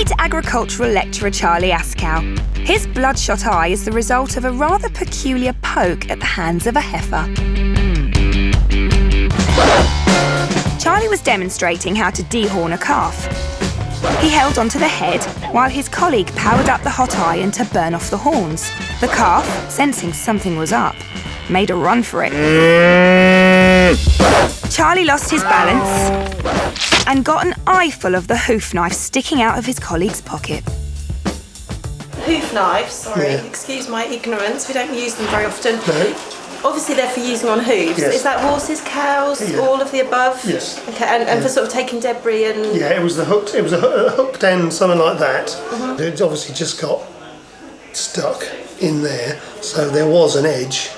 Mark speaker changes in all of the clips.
Speaker 1: Meet agricultural lecturer Charlie Askow. His bloodshot eye is the result of a rather peculiar poke at the hands of a heifer. Charlie was demonstrating how to dehorn a calf. He held onto the head while his colleague powered up the hot iron to burn off the horns. The calf, sensing something was up, made a run for it. Charlie lost his balance and got an eyeful of the hoof knife sticking out of his colleague's pocket.
Speaker 2: Hoof knives, sorry, excuse my ignorance, we don't use them very often.
Speaker 3: No.
Speaker 2: Obviously they're for using on hooves.
Speaker 3: Yes.
Speaker 2: Is that horses, cows, all of the above?
Speaker 3: Yes.
Speaker 2: Okay, and for sort of taking debris and...
Speaker 3: Yeah, it was a hooked end, something like that. It obviously just got stuck in there, so there was an edge,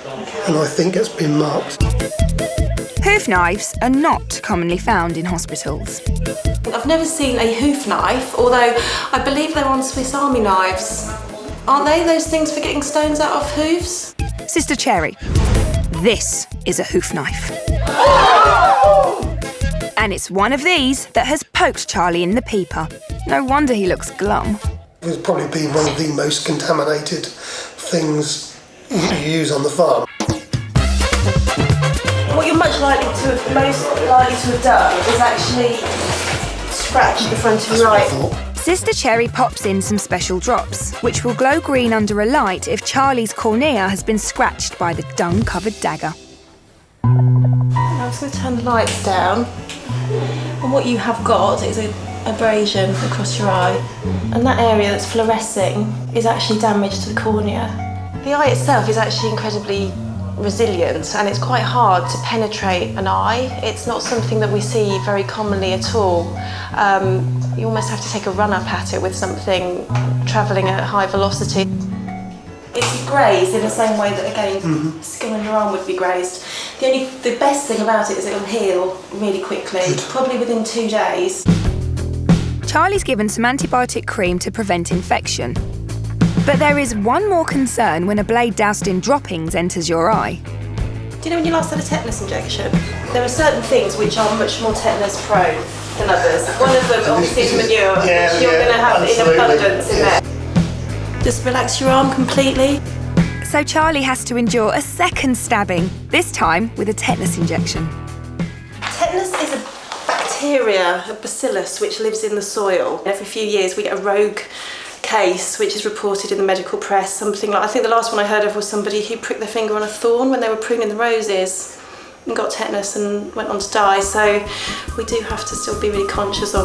Speaker 3: and I think it's been marked.
Speaker 1: Hoof knives are not commonly found in hospitals.
Speaker 2: I've never seen a hoof knife, although I believe they're on Swiss Army knives. Aren't they, those things for getting stones out of hooves?
Speaker 1: Sister Cherry, this is a hoof knife. And it's one of these that has poked Charlie in the peeper. No wonder he looks glum.
Speaker 3: It's probably been one of the most contaminated things you use on the farm.
Speaker 2: What you're most likely to have done is actually scratch the front of your eye.
Speaker 1: Sister Cherry pops in some special drops, which will glow green under a light if Charlie's cornea has been scratched by the dung-covered dagger.
Speaker 2: I'm just going to turn the lights down. And what you have got is an abrasion across your eye. And that area that's fluorescing is actually damage to the cornea. The eye itself is actually incredibly resilient, and it's quite hard to penetrate an eye. It's not something that we see very commonly at all. You almost have to take a run up at it with something travelling at high velocity. It's grazed in the same way that, again, skin on your arm would be grazed. The best thing about it is it'll heal really quickly, probably within 2 days.
Speaker 1: Charlie's given some antibiotic cream to prevent infection. But there is one more concern when a blade doused in droppings enters your eye.
Speaker 2: Do you know when you last had a tetanus injection? There are certain things which are much more tetanus prone than others. One of them obviously is manure, which you're going to have in abundance in there. Just relax your arm completely.
Speaker 1: So Charlie has to endure a second stabbing, this time with a tetanus injection.
Speaker 2: Tetanus is a bacteria, a bacillus, which lives in the soil. Every few years we get a rogue case which is reported in the medical press, something like, I think the last one I heard of was somebody who pricked their finger on a thorn when they were pruning the roses and got tetanus and went on to die, so we do have to still be really conscious of it.